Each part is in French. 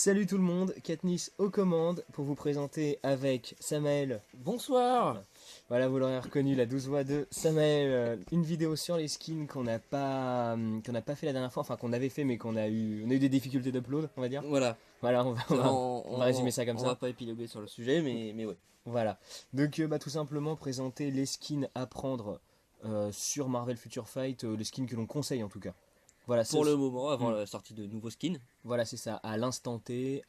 Salut tout le monde, Katniss aux commandes pour vous présenter avec Samael. Bonsoir. Voilà, vous l'aurez reconnu, la douce voix de Samael. Une vidéo sur les skins qu'on n'a pas fait la dernière fois, enfin qu'on avait fait mais on a eu des difficultés d'upload, on va dire. Voilà. Voilà, on va résumer ça comme on ça. va pas épiloguer sur le sujet, mais ouais. Voilà. Donc tout simplement présenter les skins à prendre sur Marvel Future Fight, les skins que l'on conseille en tout cas. Voilà, Pour le moment, avant Hmm. la sortie de nouveaux skins. Voilà, c'est ça, à l'instant T.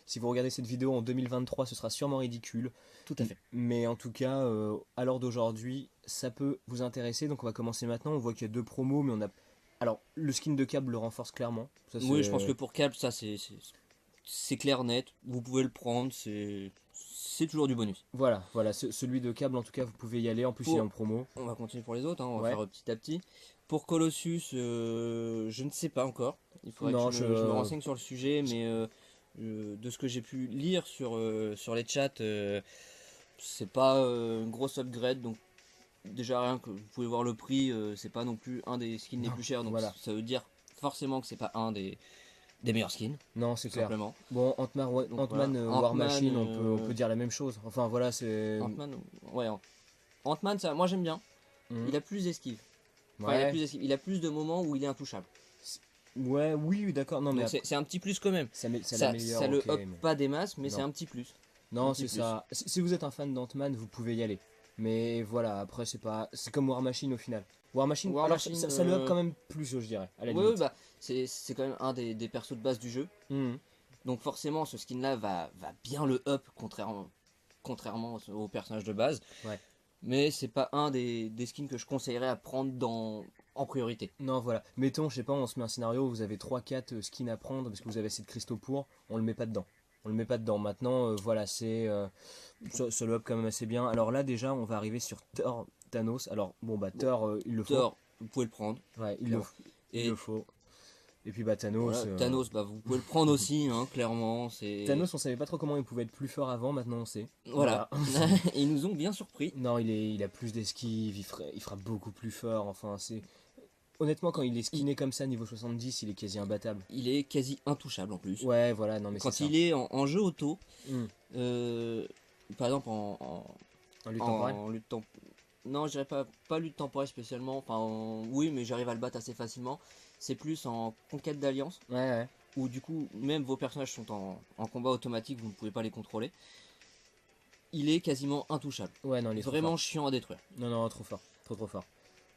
Si vous regardez cette vidéo en 2023, ce sera sûrement ridicule. Tout à fait. Mais en tout cas, à l'heure d'aujourd'hui, ça peut vous intéresser. Donc on va commencer maintenant. On voit qu'il y a deux promos, mais on a. Alors, le skin de câble le renforce clairement. Ça, Oui, je pense que pour Cap, ça c'est clair, net. Vous pouvez le prendre, c'est toujours du bonus. Voilà, celui de câble, en tout cas, vous pouvez y aller. En plus, il est en promo. On va continuer pour les autres, hein, on va Ouais. faire petit à petit. Pour Colossus, je ne sais pas encore. Il faudrait Non, que je me renseigne sur le sujet, mais de ce que j'ai pu lire sur les chats, c'est pas une grosse upgrade, donc déjà rien que vous pouvez voir le prix, c'est pas non plus un des skins les Non, plus chers, donc voilà. ça veut dire forcément que c'est pas un des meilleurs skins, Non, c'est tout clair. simplement. Bon, Ant-Man, Donc, Ant-Man, voilà. War Ant-Man, Machine, on peut dire la même chose. Enfin, voilà, c'est. Ant-Man, ouais, Ant-Man, ça, moi j'aime bien. Mhm. Il a plus d'esquive. Enfin, Ouais. il a plus de moments où il est intouchable. Ouais, oui, d'accord. Non, mais Donc c'est un petit plus quand même. ça Ça, l'améliore. ça le Ok, up mais- pas des masses, mais Non. c'est un petit plus. Non, Un petit c'est plus. ça. Si vous êtes un fan d'Ant-Man, vous pouvez y aller. Mais voilà, après, c'est pas. C'est comme War Machine au final. War Machine, War alors, Machine, ça le up quand même plus, je dirais, à la Ouais, limite. bah c'est quand même un des persos de base du jeu. Mhm. Donc forcément, ce skin-là va bien le up, contrairement au personnage de base. Ouais. Mais c'est pas un des skins que je conseillerais à prendre en priorité. Non, voilà. Mettons, je sais pas, on se met un scénario où vous avez 3-4 skins à prendre parce que vous avez assez de cristaux pour, on le met pas dedans. On le met pas dedans. Maintenant, voilà, ça le up quand même assez bien. Alors là, déjà, on va arriver sur Thor Thanos. Alors, bon, Thor, il le faut. Thor, vous pouvez le prendre. Ouais, clairement. il Et le faut. Et puis, Thanos. voilà, Thanos, vous pouvez le prendre aussi, hein, clairement. Thanos, on savait pas trop comment il pouvait être plus fort avant, maintenant on sait. Voilà. Ils nous ont bien surpris. Non, il a plus d'esquive, il frappe beaucoup plus fort. Enfin, c'est. Honnêtement, quand il est skiné comme ça, niveau 70, il est quasi imbattable. Il est quasi intouchable en plus. Ouais, voilà, non, mais c'est Quand ça. il est en jeu auto, Hmm. par exemple En lutte temporelle. en lutte non, je dirais pas lutte temporelle spécialement. Enfin, oui, mais j'arrive à le battre assez facilement. C'est plus en conquête d'alliance, Ouais, ouais. où du coup, même vos personnages sont en combat automatique, vous ne pouvez pas les contrôler. Il est quasiment intouchable. Ouais, non, il est trop Vraiment fort. chiant à détruire. Non, non, trop fort. Trop fort.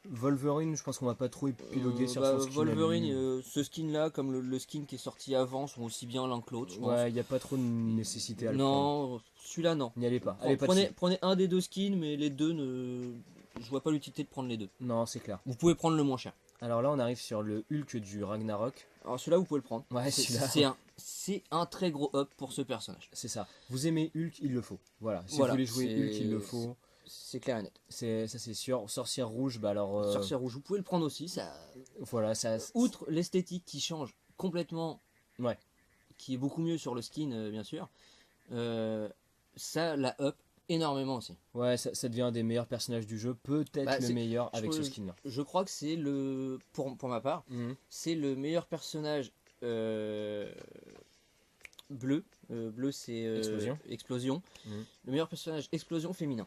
Wolverine, je pense qu'on va pas trop épiloguer sur son skin. à Wolverine, lui. ce skin là, comme le skin qui est sorti avant, sont aussi bien l'un que l'autre, je pense. Ouais, il y a pas trop de nécessité à le prendre. Non, celui-là non. N'y allez pas. Allez pas dessus. Prenez un des deux skins, mais les deux ne. Je vois pas l'utilité de prendre les deux. Non, c'est clair. Vous pouvez prendre le moins cher. Alors là, on arrive sur le Hulk du Ragnarok. Alors celui-là, vous pouvez le prendre. Ouais, celui-là. C'est un très gros up pour ce personnage. C'est ça. Vous aimez Hulk, il le faut. Voilà. Si Voilà, vous voulez jouer c'est- Hulk, il le faut. C'est clair et net. Ça, c'est sûr. Sorcière rouge, alors. Sorcière rouge, vous pouvez le prendre aussi. Ça, Voilà, ça. outre l'esthétique qui change complètement, Ouais. qui est beaucoup mieux sur le skin, bien sûr, ça la up énormément aussi. Ouais, ça devient un des meilleurs personnages du jeu. Peut-être Bah, le c'est- meilleur je avec ce trouve- skin-là. Je crois que c'est pour ma part, Mhm. c'est le meilleur personnage bleu. Bleu, c'est Explosion. Explosion. Mhm. Le meilleur personnage explosion féminin.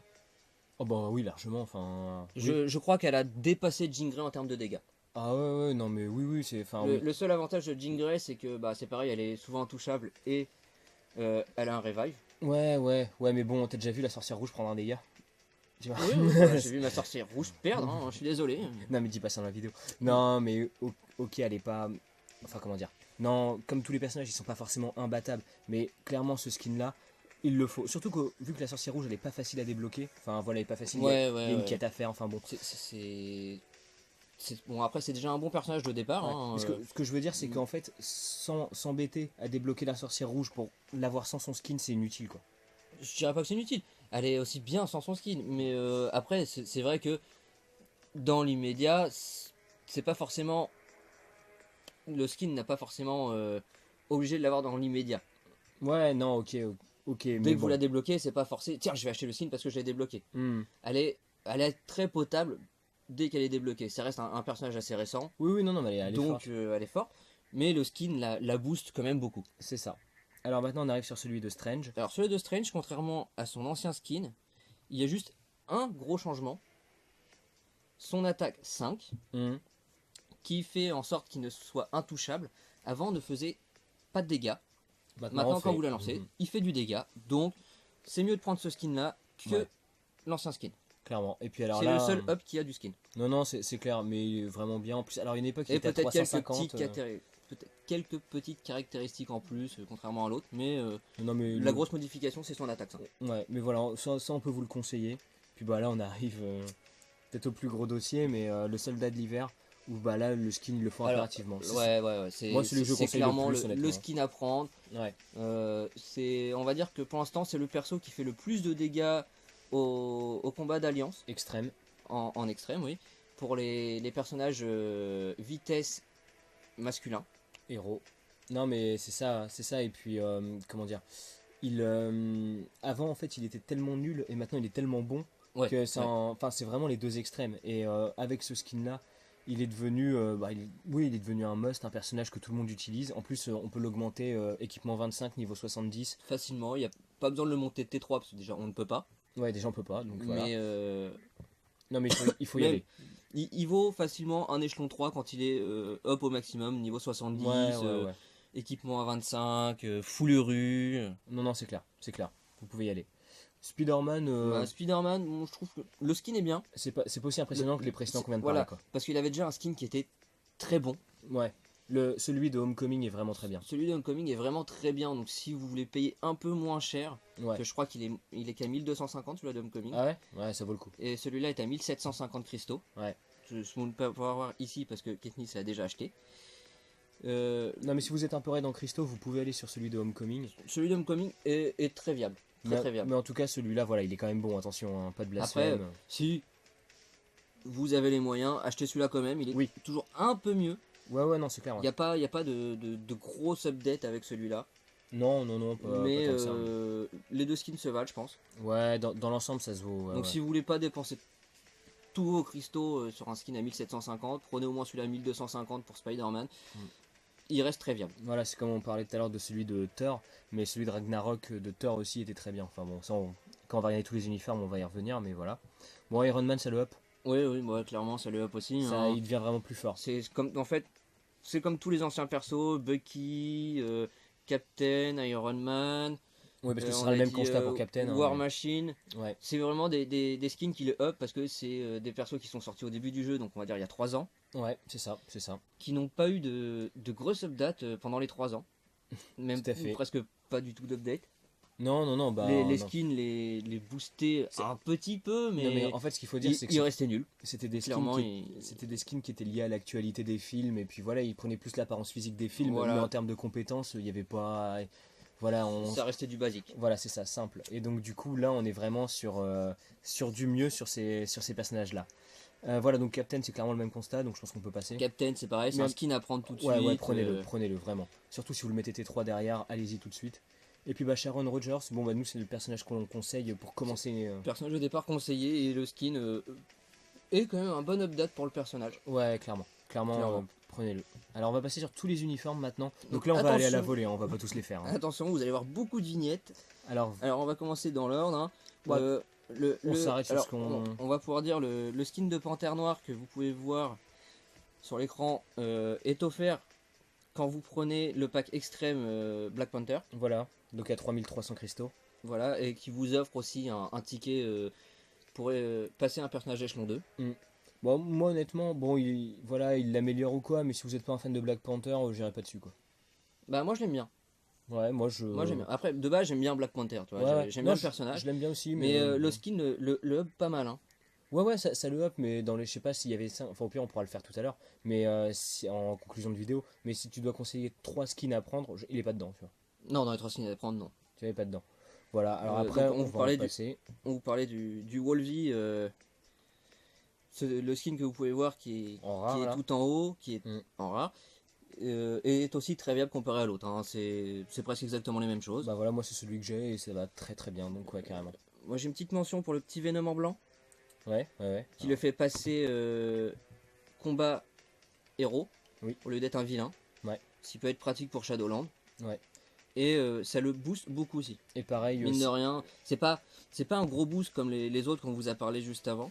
Oh bah oui, largement. Enfin. Oui. Je crois qu'elle a dépassé Jean Grey en termes de dégâts. Ah ouais, non, mais oui, c'est. Enfin, oui. Le seul avantage de Jean Grey, c'est que c'est pareil, elle est souvent intouchable et elle a un revive. Ouais, mais bon, t'as déjà vu la sorcière rouge prendre un dégât? Tu vois. J'ai vu ma sorcière rouge perdre, hein, je suis désolé. Non, mais dis pas ça dans la vidéo. Non, mais ok, elle est pas. Enfin, comment dire? Non, comme tous les personnages, ils sont pas forcément imbattables. Mais clairement, ce skin-là, il le faut. Surtout que, vu que la sorcière rouge, elle est pas facile à débloquer. Enfin, voilà, elle est pas facile. Il y a une quête à faire. Enfin, bon. Bon, après, c'est déjà un bon personnage de départ. Ouais. Hein, Mais ce que je veux dire, c'est qu'en fait, sans s'embêter à débloquer la sorcière rouge pour l'avoir sans son skin, c'est inutile, quoi. Je dirais pas que c'est inutile. Elle est aussi bien sans son skin. Mais après, c'est vrai que dans l'immédiat, c'est pas forcément. Le skin n'a pas forcément obligé de l'avoir dans l'immédiat. Ouais, non, ok, mais Dès que bon. vous la débloquez, c'est pas forcé. Tiens, je vais acheter le skin parce que je l'ai débloqué. Hmm. Elle est très potable dès qu'elle est débloquée. Ça reste un personnage assez récent, Oui, non, mais elle est donc forte. elle est forte. Mais le skin la booste quand même beaucoup. C'est ça. Alors maintenant on arrive sur celui de Strange. Alors celui de Strange, contrairement à son ancien skin, il y a juste un gros changement. Son attaque 5, Mhm. qui fait en sorte qu'il ne soit intouchable. Avant ne faisait pas de dégâts. Maintenant, Maintenant on quand fait- vous la lancez, Mhm. il fait du dégât. Donc c'est mieux de prendre ce skin là que Ouais. l'ancien skin. Clairement. Et puis alors C'est là, le seul up qui a du skin. non non c'est clair, mais il est vraiment bien. En plus, alors une époque il Et était à peut-être 350. peut-être quelques petites caractéristiques en plus, contrairement à l'autre. Mais Non mais la grosse modification, c'est son attaque 5. ouais, mais voilà, ça on peut vous le conseiller. Puis bah là on arrive peut-être au plus gros dossier, mais le soldat de l'hiver où bah là le skin il le faut Alors, impérativement. ouais, Moi, celui que je c'est conseille le clairement plus, honnêtement. le skin à prendre. Ouais. On va dire que pour l'instant, c'est le perso qui fait le plus de dégâts au combat d'alliance, Extrême. en extrême, oui. Pour les personnages vitesse masculin. Héros. Non mais c'est ça et puis comment dire, avant en fait il était tellement nul et maintenant il est tellement bon Ouais, que ça ouais. enfin c'est vraiment les deux extrêmes et avec ce skin là il est devenu oui il est devenu un must, un personnage que tout le monde utilise. En plus on peut l'augmenter équipement 25 niveau 70. Facilement, il n'y a pas besoin de le monter de T3 parce que déjà on ne peut pas. Ouais déjà on peut pas donc voilà. Mais Non mais il faut y même, aller. il vaut facilement un échelon 3 quand il est up au maximum, niveau 70, Ouais. équipement à 25, foulurue. Non non c'est clair. Vous pouvez y aller. Spider-Man Bah, Spider-Man, bon, je trouve que le skin est bien. c'est pas aussi impressionnant que les précédents qu'on vient de Voilà, parler quoi. parce qu'il avait déjà un skin qui était très bon. Ouais. Celui de Homecoming est vraiment très bien. Celui de Homecoming est vraiment très bien, donc si vous voulez payer un peu moins cher, Ouais. que je crois il est qu'à 1250 celui de Homecoming, Ah ouais? Ouais, ça vaut le coup. et celui-là est à 1750 cristaux. Ouais. Vous ne pouvez pas voir ici parce que Katniss l'a déjà acheté. Non, mais si vous êtes un peu raide en cristaux, vous pouvez aller sur celui de Homecoming. Celui de Homecoming est très viable. Très viable. Mais en tout cas, celui-là, voilà, il est quand même bon. Attention, hein, pas de Après, blasphème. si vous avez les moyens, achetez celui-là quand même, il est Oui. toujours un peu mieux. Ouais, non, c'est clair. Il n'y a pas de gros update avec celui-là. Non, Mais pas tant que ça. les deux skins se valent, je pense. Ouais, dans l'ensemble, ça se vaut. Ouais, Donc ouais. si vous voulez pas dépenser tous vos cristaux sur un skin à 1750, prenez au moins celui-là à 1250 pour Spider-Man. Il reste très viable. Voilà, c'est comme on parlait tout à l'heure de celui de Thor, mais celui de Ragnarok de Thor aussi était très bien. Enfin bon, ça, quand on va regarder tous les uniformes, on va y revenir, mais voilà. Bon, Iron Man, ça le up. Oui, bah, clairement, ça le up aussi. Ça, Hein. il devient vraiment plus fort. C'est comme, en fait, c'est comme tous les anciens persos, Bucky, Captain, Iron Man. Ouais, parce que ce on sera le a même dit, constat pour Captain. hein, War mais- Machine. Ouais. C'est vraiment des skins qui le up parce que c'est des persos qui sont sortis au début du jeu, donc on va dire il y a 3 ans, Ouais, c'est ça. qui n'ont pas eu de grosses updates pendant les 3 ans. Même Tout à fait. presque pas du tout d'update. Non, bah. les non. skins les boostaient C'est- un petit peu, mais, Non, mais en fait, ce qu'il faut dire, c'est que ils restaient nuls. c'était des skins Clairement, c'était des skins qui étaient liés à l'actualité des films, et puis voilà, ils prenaient plus l'apparence physique des films, Voilà. mais en termes de compétences, il n'y avait pas. Voilà, ça restait du basique. voilà, c'est ça, simple. Et donc, du coup, là, on est vraiment sur du mieux sur ces personnages-là. Voilà, donc Captain, c'est clairement le même constat, donc je pense qu'on peut passer. Captain, c'est pareil, c'est Mais- un skin à prendre tout de Ouais, suite. prenez-le, vraiment. Surtout si vous le mettez T3 derrière, allez-y tout de suite. Et puis, bah, Sharon Rogers, bon, bah, nous, c'est le personnage qu'on conseille pour commencer. Personnage de départ conseillé et le skin est quand même un bon update pour le personnage. Ouais, clairement, Clairement. prenez-le. Alors on va passer sur tous les uniformes maintenant. Donc Donc, là on va aller à la attention. volée, hein, on va pas tous les faire. hein. Attention, vous allez voir beaucoup de vignettes. Alors Alors on va commencer dans l'ordre. Hein. Ouais. On Le- s'arrête sur alors, ce qu'on- on va pouvoir dire le skin de Panthère Noire que vous pouvez voir sur l'écran est offert quand vous prenez le pack extrême Black Panther. voilà, donc à 3300 cristaux. Voilà, et qui vous offre aussi un ticket pour passer un personnage échelon 2. Bon, moi honnêtement, bon, voilà, il l'améliore ou quoi, mais si vous êtes pas un fan de Black Panther, j'irai pas dessus quoi. Bah moi je l'aime bien. Ouais, moi Moi j'aime bien. Après de base j'aime bien Black Panther, tu vois. Ouais, J'aime non, bien le personnage. Je l'aime bien aussi, Mais mais. le skin le up pas mal. Hein. Ouais, ça le up, mais dans les. Je sais pas s'il y avait ça. Enfin, au pire, on pourra le faire tout à l'heure, mais en conclusion de vidéo. Mais si tu dois conseiller 3 skins à prendre, il est pas dedans, tu vois. Non, dans les 3 skins à prendre, non. Tu n'es pas dedans. Voilà, alors Donc, après, on on vous va parlait en passer. On vous parlait du Wolvie, le skin que vous pouvez voir qui En rare, est là. tout en haut, qui est Mm. en rare, et est aussi très viable comparé à l'autre. Hein. C'est presque exactement les mêmes choses. Bah voilà, moi c'est celui que j'ai et ça va très très bien, donc ouais, carrément. Moi j'ai une petite mention pour le petit Venom en blanc, Ouais. qui le fait passer combat héros, Oui. au lieu d'être un vilain. Ouais. Ce qui peut être pratique pour Shadowland. Ouais. Et ça le booste beaucoup aussi. Et pareil Mine aussi. de rien, c'est pas un gros boost comme les autres qu'on vous a parlé juste avant.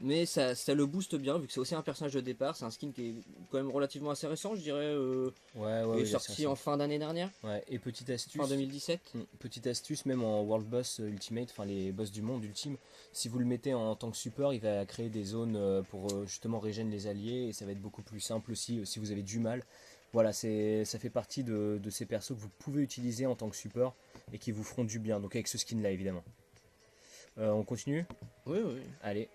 Mais ça le booste bien, vu que c'est aussi un personnage de départ. C'est un skin qui est quand même relativement assez récent, je dirais. Ouais, Il est ouais, il est assez sorti en récent. fin d'année dernière, Ouais, et petite fin astuce, 2017. petite astuce, même en World Boss Ultimate, enfin les boss du monde ultime, si vous le mettez en tant que support, il va créer des zones pour justement régénérer les alliés et ça va être beaucoup plus simple aussi si vous avez du mal. Voilà, ça fait partie de ces persos que vous pouvez utiliser en tant que support et qui vous feront du bien, donc avec ce skin là évidemment. On continue. Oui, oui. Allez.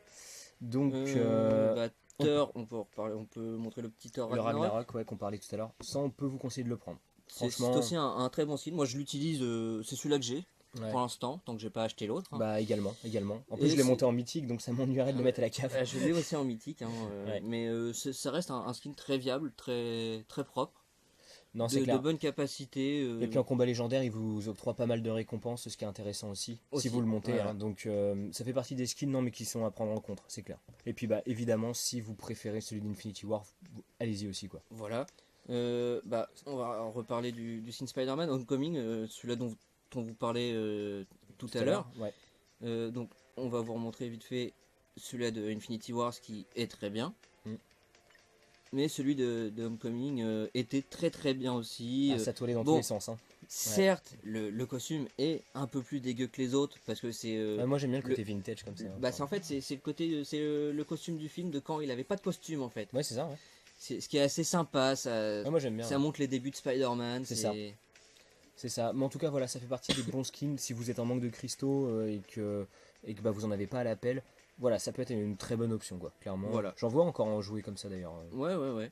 Donc, Bah, on peut- Thor, on peut en reparler, on peut montrer le petit Thor le Ragnarok. Ragnarok, ouais, qu'on parlait tout à l'heure, ça on peut vous conseiller de le prendre. C'est Franchement, aussi un très bon skin. Moi, je l'utilise, c'est celui-là que j'ai ouais. pour l'instant, tant que j'ai pas acheté l'autre, hein. Bah également, également. En plus je Et l'ai c'est monté en mythique, donc ça m'ennuierait de le mettre à la cave. je l'ai aussi en mythique, hein, Ouais. mais ça reste un skin très viable, très propre, Non, c'est de clair. bonne capacité Et puis en combat légendaire, il vous octroie pas mal de récompenses, ce qui est intéressant aussi, si vous aussi. le montez, hein. Voilà. Donc ça fait partie des skins, non, mais qui sont à prendre en compte, c'est clair. Et puis bah évidemment, si vous préférez celui d'Infinity War, allez-y aussi quoi. Voilà. Bah, on va reparler du skin Spider-Man Homecoming, celui-là dont on vous parlait tout Tout à à l'heure, l'heure. ouais. Donc, on va vous remontrer vite fait celui-là de Infinity Wars qui est très bien. Mm. Mais celui de Homecoming était très bien aussi. Ah, ça tournait dans tous Bon, les sens, hein. Ouais. certes, le costume est un peu plus dégueu que les autres parce que c'est Ouais, moi j'aime bien le le. côté vintage comme ça, hein. Bah, c'est en fait c'est le côté c'est le costume du film de quand il avait pas de costume en fait. Ouais, c'est ça, ouais. C'est ce qui est assez sympa. Ça Ouais, moi j'aime bien, ça ouais. montre les débuts de Spider-Man. C'est ça. C'est ça. Mais en tout cas, voilà, ça fait partie des bons skins. Si vous êtes en manque de cristaux et que bah, vous en avez pas à l'appel, voilà, ça peut être une très bonne option, quoi, clairement. Voilà. J'en vois encore en jouer comme ça d'ailleurs. Ouais.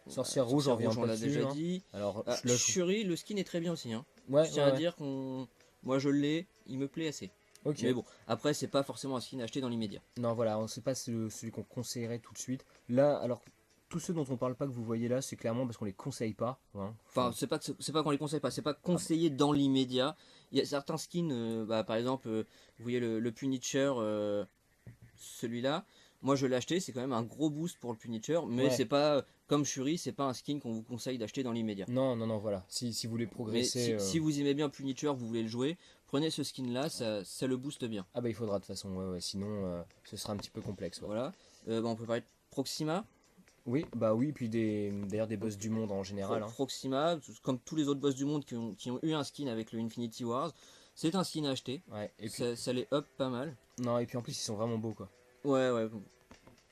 Sorcière rouge, Sorcière on revient rouge, on pas l'a dessus, déjà hein. dit. Alors, Ah, là, Shuri, le skin est très bien aussi, hein. ouais, Je tiens ouais, à ouais. dire qu'on. Moi je l'ai, il me plaît assez. Ok. Mais bon, après c'est pas forcément un skin acheté dans l'immédiat. Non, voilà, c'est pas celui qu'on conseillerait tout de suite. Là, alors, tous ceux dont on parle pas que vous voyez là, c'est clairement parce qu'on les conseille pas, hein. Enfin, c'est pas qu'on les conseille pas, c'est pas Ah bon. conseillé dans l'immédiat. Il y a certains skins, bah, par exemple, vous voyez le Punisher, celui-là. Moi je l'ai acheté, c'est quand même un gros boost pour le Punisher, mais Ouais. c'est pas comme Shuri, c'est pas un skin qu'on vous conseille d'acheter dans l'immédiat. Non, non, non, voilà. Si vous voulez Mais progresser, si vous aimez bien Punisher, vous voulez le jouer, prenez ce skin là, ça le booste bien. ah bah il faudra de toute façon, ouais, ouais. Sinon, ce sera un petit peu complexe, ouais. Voilà. Bah, on peut parler de Proxima. Oui, bah oui, puis d'ailleurs des boss du monde en général, hein. Proxima, comme tous les autres boss du monde qui ont eu un skin avec le Infinity Wars, c'est un skin à acheter. Ouais, et puis, Ça les up pas mal. non, et puis en plus, ils sont vraiment beaux, quoi. Ouais.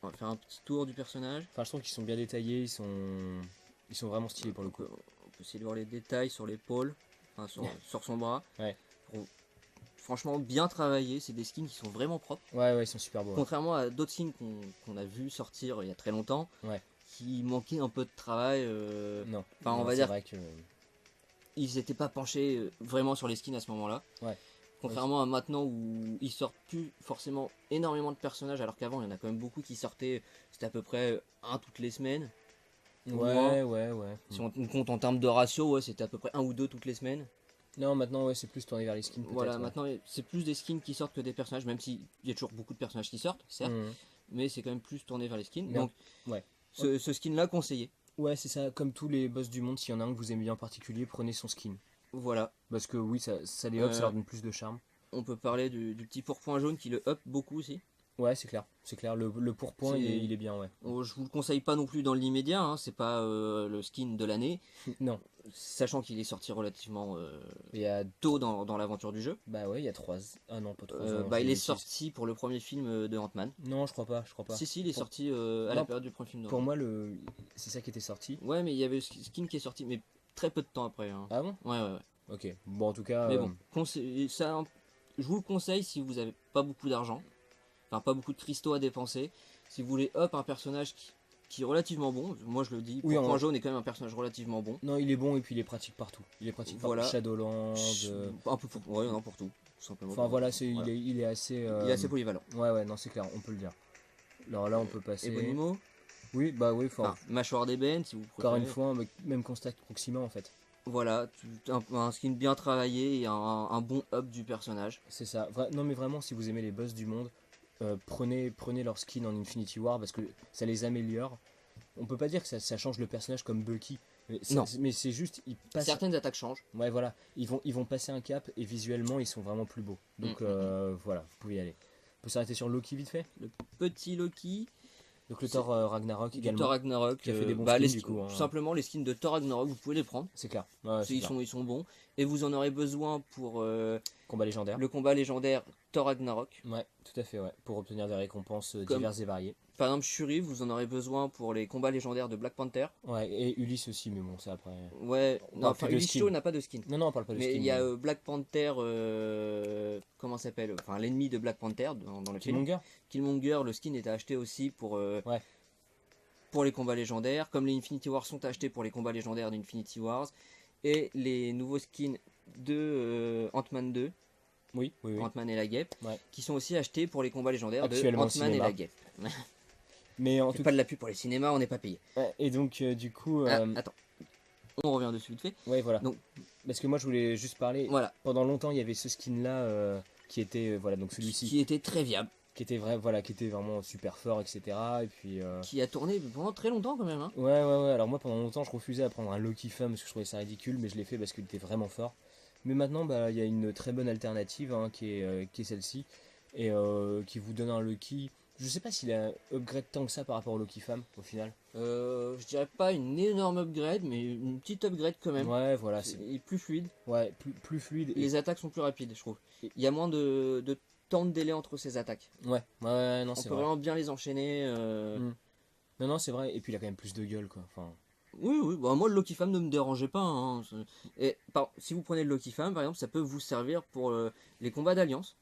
On va faire un petit tour du personnage. Enfin, je trouve qu'ils sont bien détaillés, ils sont vraiment stylés pour le coup. On peut essayer de voir les détails sur l'épaule, enfin sur son bras. Ouais. Franchement, bien travaillé. C'est des skins qui sont vraiment propres. Ouais, ouais, ils sont super beaux, ouais. Contrairement à d'autres skins qu'on a vu sortir il y a très longtemps, Ouais. qui manquaient un peu de travail. Non, Enfin, on non, va c'est dire, vrai que... ils n'étaient pas penchés vraiment sur les skins à ce moment-là. Ouais. Contrairement à maintenant où ils sortent plus forcément énormément de personnages, alors qu'avant il y en a quand même beaucoup qui sortaient, c'était à peu près un toutes les semaines. Au moins. Ouais. Si on compte en termes de ratio, ouais, c'était à peu près un ou deux toutes les semaines. Non, maintenant, ouais, c'est plus tourné vers les skins, peut-être. Voilà, Ouais. maintenant c'est plus des skins qui sortent que des personnages, même s'il y a toujours beaucoup de personnages qui sortent, certes, Mhm. mais c'est quand même plus tourné vers les skins. Mais Donc, ouais. ce skin-là, conseillé. Ouais, c'est ça, comme tous les boss du monde, s'il y en a un que vous aimez bien en particulier, prenez son skin. Voilà. Parce que oui, ça les up, ça Euh, leur donne plus de charme. On peut parler du petit pourpoint jaune qui le up beaucoup aussi. Ouais, c'est clair, c'est clair. Le pourpoint, il est bien, ouais. Oh, je vous le conseille pas non plus dans l'immédiat, hein, c'est pas le skin de l'année, Non, sachant qu'il est sorti relativement il y a... tôt dans l'aventure du jeu. Bah ouais, il y a 3... Ah non, pas 3 ans. Bah, je il dis est des bêtises. sorti pour le premier film de Ant-Man. Non, je crois pas, je crois pas. Si, il est Pour- sorti à la Non, période du premier film de Pour Ant-Man. moi, c'est ça qui était sorti. Ouais, mais il y avait le skin qui est sorti, mais très peu de temps après, hein. Ah bon? Ouais. Ok. Bon, en tout cas... Mais bon, ça, je vous le conseille si vous avez pas beaucoup d'argent, enfin pas beaucoup de cristaux à dépenser. Si vous voulez up un personnage qui est relativement bon, moi je le dis, Oui, Pourpoint Jaune est quand même un personnage relativement bon. Non, il est bon et puis il est pratique partout. Il est pratique Voilà. partout. Shadowland... Un peu pour, ouais, non, pour tout, tout simplement. Enfin voilà, Voilà. il est assez... Il est assez polyvalent. Ouais, non, c'est clair, on peut le dire. Alors là, on peut passer... Ebonimo, Oui, bah oui, enfin, Mâchoire d'ébène si vous encore préférez. une fois, même constat que Proxima en fait. Voilà, un skin bien travaillé et un bon up du personnage. C'est ça. Non mais vraiment, si vous aimez les boss du monde, prenez leur skin en Infinity War parce que ça les améliore. On peut pas dire que ça change le personnage comme Bucky, Non. Mais c'est juste, ils passent. Certaines attaques changent. Ouais, voilà, ils vont passer un cap et visuellement ils sont vraiment plus beaux. Donc voilà, vous pouvez y aller. On peut s'arrêter sur Loki vite fait. Le petit Loki, Donc le C'est- Thor Ragnarok du également. Thor Ragnarok, qui a fait des bons les skins, du coup, hein. tout simplement les skins de Thor Ragnarok, vous pouvez les prendre. C'est clair. Ouais, c'est clair. Ils sont bons. Et vous en aurez besoin pour Combat légendaire. le combat légendaire Thor Ragnarok. Ouais, tout à fait, ouais. Pour obtenir des récompenses Comme- diverses et variées. Par exemple, Shuri, vous en aurez besoin pour les combats légendaires de Black Panther. Ouais, et Ulysse aussi, mais bon, ça après. Ouais, On non, parle enfin, plus de Ulysse skin. Shaw n'a pas de skin. Non, on parle pas de Mais skin. il y a Black Panther, comment ça s'appelle? Enfin, l'ennemi de Black Panther dans le film. Killmonger. Killmonger, le skin est acheté aussi Ouais. pour les combats légendaires. Comme les Infinity Wars sont achetés pour les combats légendaires d'Infinity Wars. Et les nouveaux skins de Ant-Man 2, Oui, oui, oui. Ant-Man et la Guêpe, Ouais. qui sont aussi achetés pour les combats légendaires de Actuellement au Ant-Man et cinéma. la Guêpe. Mais en C'est tout pas de la pub pour les cinémas, on n'est pas payé. ouais, et donc, du coup. Attends, on revient dessus vite fait. Ouais, voilà. Donc- Parce que moi, je voulais juste parler. Voilà, Pendant longtemps, il y avait ce skin-là qui était. Voilà, donc celui-ci. qui était très viable, Qui était vrai, voilà, qui était vraiment super fort, etc. Et puis. qui a tourné pendant très longtemps quand même. Hein. Ouais, ouais, ouais. Alors moi, pendant longtemps, je refusais à prendre un Loki Femme parce que je trouvais ça ridicule, mais je l'ai fait parce qu'il était vraiment fort. Mais maintenant, bah, il y a une très bonne alternative hein, qui est celle-ci et qui vous donne un Loki. Je sais pas s'il a upgrade tant que ça par rapport au Loki Femme au final. Je dirais pas une énorme upgrade, mais une petite upgrade quand même. Ouais, voilà, Il est plus fluide, ouais, plus fluide. Et... les attaques sont plus rapides, je trouve. Il y a moins de temps de délai entre ces attaques. Ouais, ouais, non, On c'est peut vrai. vraiment bien les enchaîner. Mm. Non, non, c'est vrai. Et puis il a quand même plus de gueule, quoi. Enfin, Oui, oui, bah, moi le Loki Femme ne me dérangeait pas. Hein. Et si vous prenez le Loki Femme, par exemple, ça peut vous servir pour les combats d'alliance.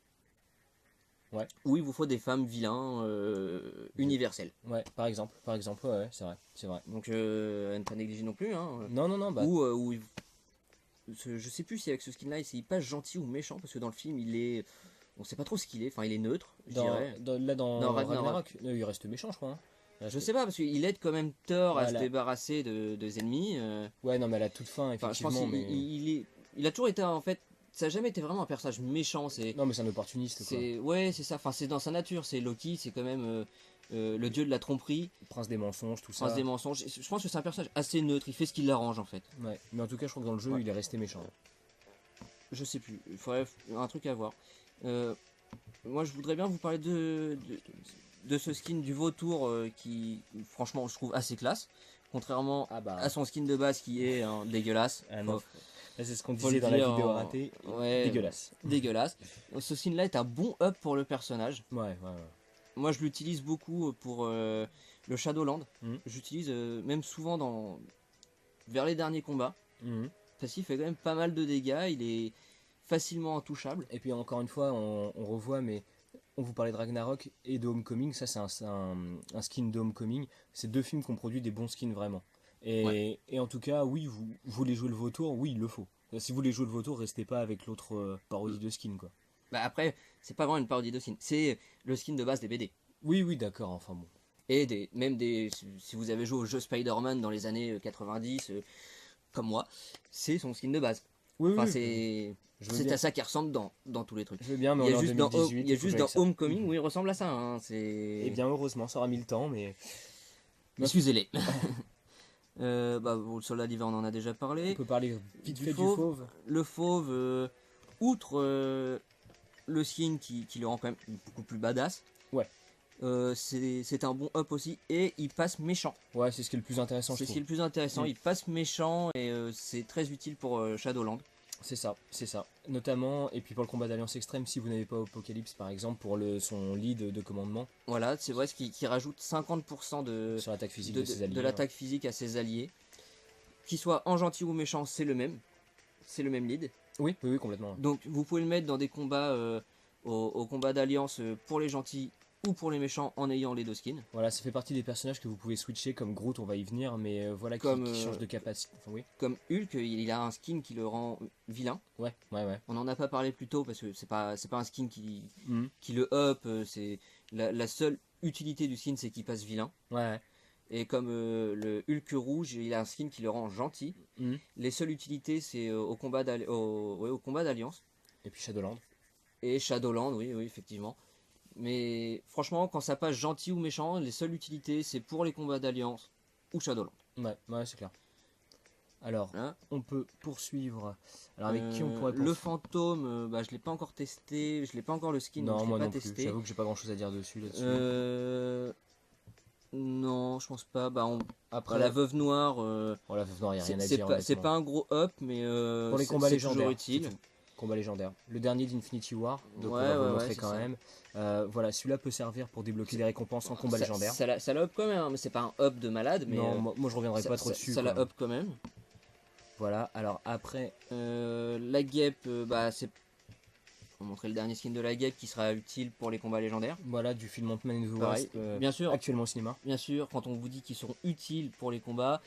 Ouais. Où il vous faut des femmes vilains universels. ouais, par exemple, ouais, c'est vrai, c'est vrai. Donc, à ne pas négliger non plus. Hein. Non, non, non, bah, Je sais plus si avec ce skin-là, il passe gentil ou méchant, parce que dans le film, on sait pas trop ce qu'il est. Enfin, il est neutre, je dirais. là dans Non, Ragnarok, il reste méchant, je crois. Hein. Il Je reste- sais pas, parce qu'il aide quand même Thor à se Voilà. débarrasser des ennemis. Ouais, non, mais à la toute fin, Enfin, je effectivement. pense mais... il a toujours été, en fait, ça a jamais été vraiment un personnage méchant. Non, mais c'est un opportuniste, quoi. Ouais, c'est ça. Enfin, c'est dans sa nature. C'est Loki, c'est quand même le dieu de la tromperie, Prince des mensonges, tout ça. prince des mensonges. Je pense que c'est un personnage assez neutre. Il fait ce qui l'arrange, en fait. Ouais, mais en tout cas, je crois que dans le jeu, Ouais. il est resté méchant. Je sais plus. Il faudrait un truc à voir. Moi, je voudrais bien vous parler de ce skin du vautour qui, franchement, je trouve assez classe. Contrairement Ah bah. à son skin de base qui est dégueulasse. Ah non. Là, c'est ce qu'on faut disait le dans la dire, vidéo ratée. ouais, Dégueulasse. dégueulasse. Ce skin là est un bon up pour le personnage. Ouais, ouais, ouais. Moi je l'utilise beaucoup pour le Shadowland. Mhm. J'utilise même souvent vers les derniers combats. Mhm. Parce qu'il fait quand même pas mal de dégâts. Il est facilement intouchable. Et puis encore une fois, on revoit, mais on vous parlait de Ragnarok et de Homecoming. Ça, c'est un skin de Homecoming. C'est deux films qui ont produit des bons skins vraiment. Et en tout cas, oui, vous voulez jouer le vautour, oui, il le faut. Si vous voulez jouer le vautour, restez pas avec l'autre parodie de skin, quoi. Bah après, c'est pas vraiment une parodie de skin. C'est le skin de base des BD. Oui, oui, d'accord, enfin bon. Et si vous avez joué au jeu Spider-Man dans les années 90, comme moi, c'est son skin de base. Oui, Enfin, oui, je veux c'est bien. à ça qu'il ressemble dans tous les trucs. Je veux bien, mais Il y on est a en juste 2018. il y a il faut juste jouer dans avec ça. Homecoming où il ressemble à ça. Hein. C'est... Et bien, heureusement, ça aura mis le temps, mais. Excusez-les. Bon, le soldat d'hiver, on en a déjà parlé. On peut parler vite Du fait fauve. du fauve. Le fauve, outre le skin qui le rend quand même beaucoup plus badass. Ouais. C'est un bon up aussi et il passe méchant. Ouais, c'est ce qui est le plus intéressant, C'est je ce qui est trouve. le plus intéressant. Mm. Il passe méchant et c'est très utile pour Shadowland. C'est ça, c'est ça. Notamment, et puis pour le combat d'Alliance Extrême, si vous n'avez pas Apocalypse par exemple, pour son lead de commandement Voilà, c'est vrai, qui rajoute 50% sur l'attaque physique de ses alliés. de l'attaque physique à ses alliés. Qu'il soit en gentil ou méchant, c'est le même. C'est le même lead. Oui, oui, oui, complètement. Donc vous pouvez le mettre dans des combats au combat d'alliance pour les gentils ou pour les méchants en ayant les deux skins. Voilà, ça fait partie des personnages que vous pouvez switcher comme Groot, on va y venir, mais voilà, Comme, qui change de capacité. Enfin, oui. Comme Hulk, il a un skin qui le rend vilain. Ouais, ouais, ouais. On n'en a pas parlé plus tôt parce que c'est pas un skin Mhm. qui le up. C'est la seule utilité du skin, c'est qu'il passe vilain. Ouais, ouais. Et comme le Hulk rouge, il a un skin qui le rend gentil. Mhm. Les seules utilités, c'est au combat d'alliance. Et puis Shadowland. Et Shadowland, oui, oui, effectivement. Mais franchement, quand ça passe gentil ou méchant, les seules utilités, c'est pour les combats d'alliance ou Shadowland. Ouais, ouais, c'est clair. Alors, Hein. on peut poursuivre. Alors, avec qui on pourrait Le poursuivre? fantôme, bah, je l'ai pas encore testé, je l'ai pas encore le skin, donc Non, je l'ai moi pas non plus. testé. J'avoue que j'ai pas grand chose à dire dessus là-dessus. Non, je pense pas. Bah, Après, la veuve noire, bon, la Veuve Noire, y a rien à c'est dire, pas, c'est honnêtement. pas un gros up, mais Pour les combats c'est toujours légendaires, c'est utile. tout. Combat légendaire. Le dernier d'Infinity War, donc on Ouais, va vous le ouais, montrer c'est quand ça. même. Voilà, celui-là peut servir pour débloquer des récompenses en combat légendaire. Ça la up quand même, hein, mais c'est pas un up de malade, mais Non, moi je reviendrai pas trop dessus. ça la Quoi. up quand même. Voilà, alors après, La guêpe, bah c'est. On va montrer le dernier skin de la guêpe qui sera utile pour les combats légendaires. voilà du film Ant-Man and the Pareil, Wasp, bien sûr. actuellement au cinéma. Bien sûr, quand on vous dit qu'ils seront utiles pour les combats,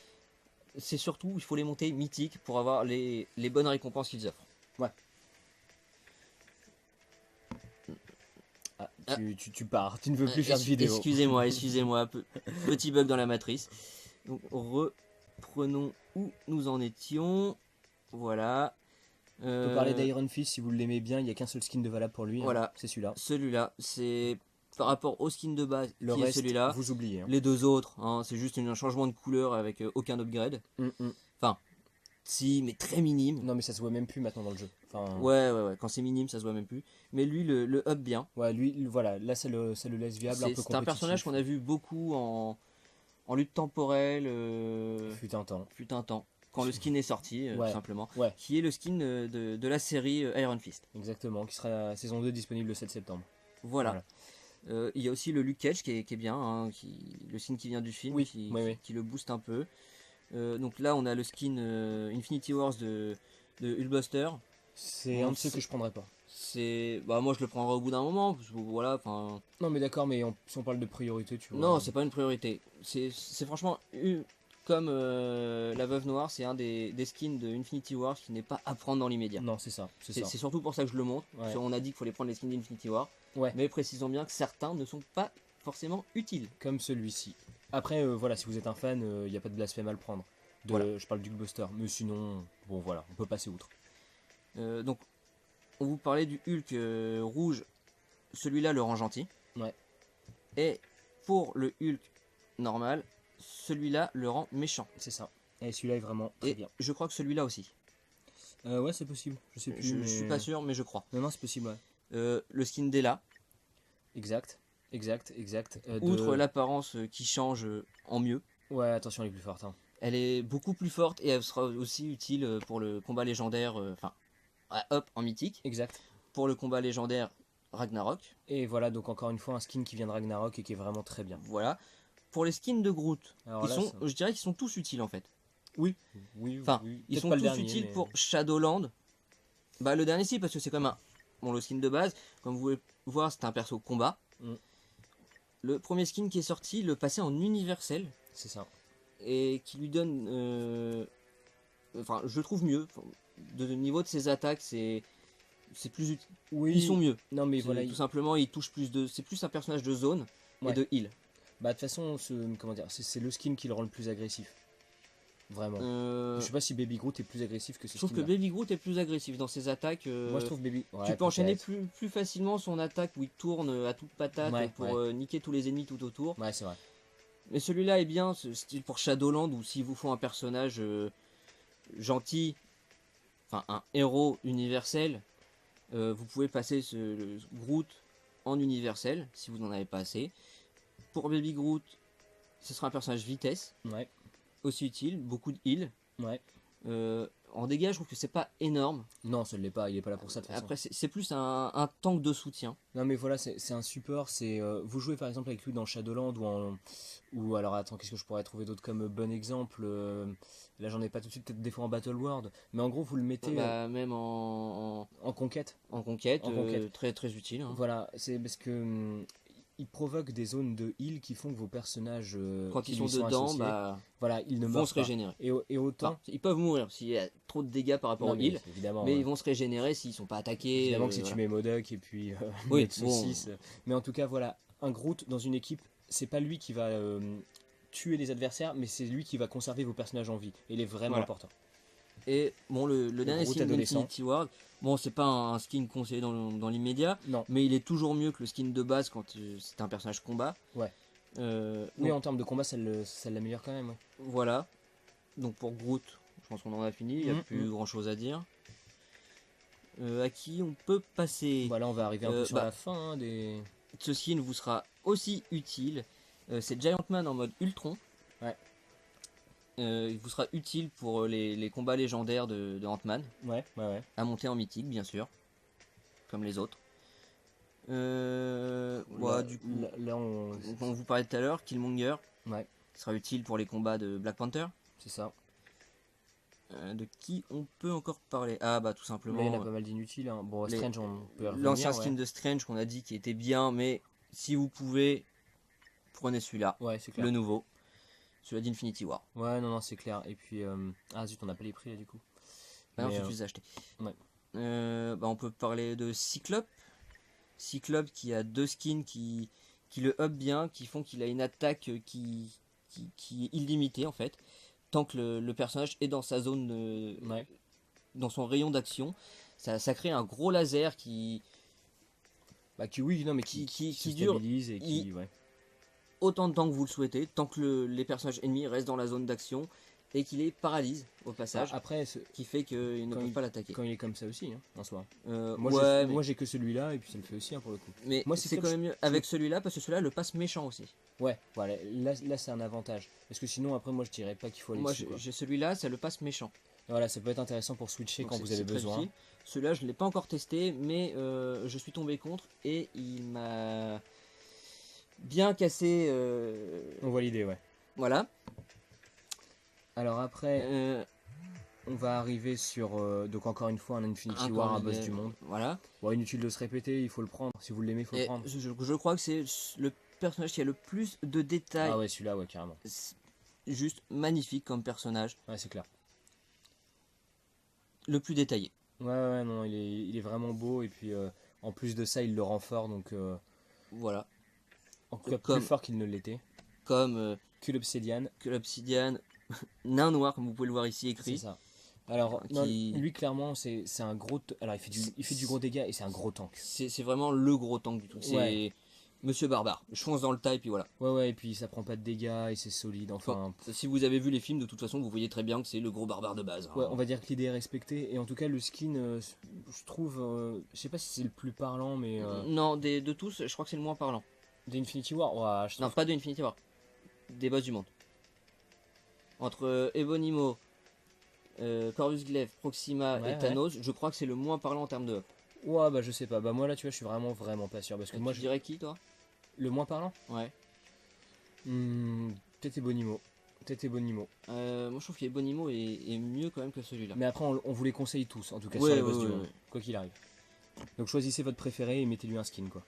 c'est surtout il faut les monter mythiques pour avoir les bonnes récompenses qu'ils offrent. Ah, tu pars, tu ne veux plus faire de vidéo. Excusez-moi, petit bug dans la matrice. Donc reprenons où nous en étions. Voilà. On peut parler d'Iron Fist si vous l'aimez bien, il n'y a qu'un seul skin de valable pour lui, Voilà. hein, c'est celui-là. Celui-là, c'est par rapport au skin de base Le qui est reste, celui-là. vous oubliez. Hein. Les deux autres, hein, c'est juste un changement de couleur avec aucun upgrade. Enfin, si, mais très minime. Non mais ça se voit même plus maintenant dans le jeu. Enfin, Ouais, quand c'est minime, ça se voit même plus. Mais lui, le up bien. ouais, lui, voilà, là ça le laisse viable, un peu compétitif. C'est un personnage qu'on a vu beaucoup en lutte temporelle. Fut un temps. Fut un temps. Quand le skin est sorti, Ouais. tout simplement. Ouais. Qui est le skin de la série Iron Fist. Exactement, qui sera la saison 2 disponible le 7 septembre. Voilà. Il y a aussi le Luke Cage qui est bien, hein, le skin qui vient du film, Oui, qui le booste un peu. Donc là, on a le skin Infinity Wars de Hulkbuster. C'est Bon, un de ceux que je prendrais pas. Bah moi je le prendrai au bout d'un moment, parce que voilà, enfin. Non mais d'accord, mais si on parle de priorité, tu vois. Non, c'est pas une priorité. C'est franchement comme la Veuve Noire, c'est un des skins de Infinity Wars qui n'est pas à prendre dans l'immédiat. Non, c'est ça. C'est surtout pour ça que je le montre. Ouais. On a dit qu'il fallait prendre les skins d'Infinity War. Ouais. Mais précisons bien que certains ne sont pas forcément utiles. Comme celui-ci. Après, voilà, si vous êtes un fan, il n'y a pas de blasphème à le prendre. Voilà. Je parle du Buster, mais sinon, bon voilà, on peut passer outre. Donc, on vous parlait du Hulk rouge. Celui-là le rend gentil. Ouais. Et pour le Hulk normal, celui-là le rend méchant. C'est ça. Et celui-là est vraiment très Et bien. je crois que celui-là aussi. Ouais, c'est possible. Je sais plus. Je suis pas sûr, mais je crois. Non, c'est possible, ouais. Le skin d'Ella. Exact. Outre l'apparence qui change en mieux. Ouais, attention, elle est plus forte. Hein. Elle est beaucoup plus forte et elle sera aussi utile pour le combat légendaire. Enfin, hop, en mythique. Exact. Pour le combat légendaire Ragnarok. Et voilà, donc encore une fois, un skin qui vient de Ragnarok et qui est vraiment très bien. Voilà. Pour les skins de Groot, Alors là, je dirais qu'ils sont tous utiles en fait. Oui. Enfin, ils sont tous utiles pour Shadowland. Bah, le dernier, si, parce que c'est comme le skin de base. Comme vous pouvez voir, c'est un perso combat. Le premier skin qui est sorti, le passait en universel. C'est ça. Et qui lui donne. Enfin, je le trouve mieux. De niveau de ses attaques, c'est plus utile. Oui. Ils sont mieux. Non, mais voilà. Tout simplement, il touche plus de. C'est plus un personnage de zone et de heal. Bah, de toute façon, comment dire, c'est le skin qui le rend le plus agressif. Vraiment. Je sais pas si Baby Groot est plus agressif que ce Je trouve que Baby Groot est plus agressif dans ses attaques. Moi, je trouve Baby. Ouais, tu peux enchaîner plus facilement son attaque où il tourne à toute patate pour niquer tous les ennemis tout autour. Ouais, c'est vrai. Mais celui-là est bien, style pour Shadowland, où s'il vous faut un personnage gentil, enfin un héros universel, vous pouvez passer le Groot en universel, si vous n'en avez pas assez. Pour Baby Groot, ce sera un personnage vitesse, aussi utile, beaucoup de heal. En dégâts, je trouve que c'est pas énorme. Non, ça ne l'est pas, il est pas là pour ça de toute façon. Après, c'est plus un tank de soutien. Non, mais voilà, c'est un support. Vous jouez par exemple avec lui dans Shadowland ou alors attends, qu'est-ce que je pourrais trouver d'autre comme bon exemple. Là, j'en ai pas tout de suite, peut-être des fois en Battle World. Mais en gros, vous le mettez. Même en conquête. En conquête. Très très utile. Hein. Voilà, c'est parce que. Il provoque des zones de heal qui font que vos personnages quand ils sont dedans, associés, voilà, ils ne vont se régénérer. Et autant, enfin, ils peuvent mourir s'il y a trop de dégâts par rapport au heal, mais ils vont se régénérer s'ils sont pas attaqués. Évidemment que si tu mets Modok et puis saucisse. Mais en tout cas, voilà, un Groot dans une équipe, c'est pas lui qui va tuer les adversaires, mais c'est lui qui va conserver vos personnages en vie. Et il est vraiment important. Et bon, le dernier skin d'Infinity Ward, bon, c'est pas un skin conseillé dans l'immédiat, mais il est toujours mieux que le skin de base quand c'est un personnage combat. Oui, en termes de combat, ça l'améliore quand même. Ouais. Voilà. Donc pour Groot, Je pense qu'on en a fini, il n'y a Mhm, plus mhm. grand chose à dire. À qui on peut passer? Voilà, on va arriver un peu sur Bah, la fin des. ce skin vous sera aussi utile. C'est Giant Man en mode Ultron. Ouais. Il vous sera utile pour les combats légendaires de Ant-Man, Ouais, ouais, ouais. à monter en mythique bien sûr, comme les autres. Là, Du coup, là, on. on vous parlait tout à l'heure, Killmonger Ouais, sera utile pour les combats de Black Panther. c'est ça. De qui on peut encore parler? Ah bah tout Là, il y en a simplement pas mal d'inutiles. Hein. Bon, les- Strange, on peut y l'ancien revenir. skin Ouais, de Strange qu'on a dit qui était bien, mais si vous pouvez, prenez celui-là, ouais, c'est clair. le nouveau, celui d'Infinity War. Ouais, non, non, c'est clair. Et puis. Ah zut, on n'a pas les prix là du coup. Ah non, Mais, c'est tu les as achetés. ouais. On peut parler de Cyclope. Cyclope qui a deux skins qui le up bien, qui font qu'il a une attaque qui est illimitée en fait. Tant que le personnage est dans sa zone, Ouais. dans son rayon d'action, ça crée un gros laser Bah, oui, non, mais qui se dure stabilise et qui. Ouais. autant de temps que vous le souhaitez, tant que les personnages ennemis restent dans la zone d'action et qu'il les paralyse au Bah, passage, après, qui fait qu'ils ne quand peuvent il, pas l'attaquer. quand il est comme ça aussi, hein, en soi. Ouais, Moi, j'ai que celui-là et puis ça le fait aussi hein, pour le coup. mais Moi, c'est Cyclope, quand même mieux avec celui-là parce que celui-là le passe méchant aussi. Ouais, voilà, là c'est un avantage. Parce que sinon, après, moi je dirais pas qu'il faut aller Moi dessus. Quoi. j'ai celui-là, ça le passe méchant. Voilà, ça peut être intéressant pour switcher Donc quand vous avez c'est très besoin. utile. Celui-là, je ne l'ai pas encore testé, mais je suis tombé contre et il m'a bien cassé. On voit l'idée, ouais. Voilà. Alors après, Euh, on va arriver sur. Donc, encore une fois, un Infinity encore War, un une- boss du monde. Voilà. Bon, inutile de se répéter, il faut le prendre. Si vous l'aimez, il faut le Et prendre. je crois que c'est le personnage qui a le plus de détails. Ah ouais, celui-là, ouais, carrément. C'est juste magnifique comme personnage. Ouais, c'est clair. Le plus détaillé. Ouais, ouais, non, il est vraiment beau. Et puis, en plus de ça, il le rend fort. Donc, Voilà. en tout cas, Comme- plus fort qu'il ne l'était. Comme Que l'Obsidian. que l'obsidiane, nain noir, comme vous pouvez le voir ici C'est écrit. ça. Alors, non, Qui- lui, clairement, c'est un gros. Alors, il fait du gros dégâts et c'est un gros tank. C'est vraiment le gros tank du tout. C'est Ouais. Monsieur Barbare. Je fonce dans le tas et puis voilà. Ouais, ouais, et puis ça prend pas de dégâts et c'est solide. Enfin, Si vous avez vu les films, de toute façon, vous voyez très bien que c'est le gros barbare de base. Hein. ouais, on va dire que l'idée est respectée. Et en tout cas, le skin, je trouve. Je sais pas si c'est le plus parlant, mais. Non, de tous, je crois que c'est le moins parlant. D'Infinity War, ouais, je Non, trouve. pas de Infinity War. Des boss du monde. Entre Ebonimo, Corvus Glaive, Proxima Ouais, et Thanos, je crois que c'est le moins parlant en termes de up. Ouais, bah je sais pas. Bah moi là, tu vois, je suis vraiment pas sûr. Parce que moi, Tu dirais qui, toi? le moins parlant Ouais. Peut-être Ebonimo. Peut-être Ebonimo. Moi, je trouve qu'Ebonimo est mieux quand même que celui-là. Mais après, on vous les conseille tous, en tout cas, Ouais, sur les boss ouais, du ouais, monde. ouais. Quoi qu'il arrive. Donc choisissez votre préféré et mettez-lui un skin, quoi.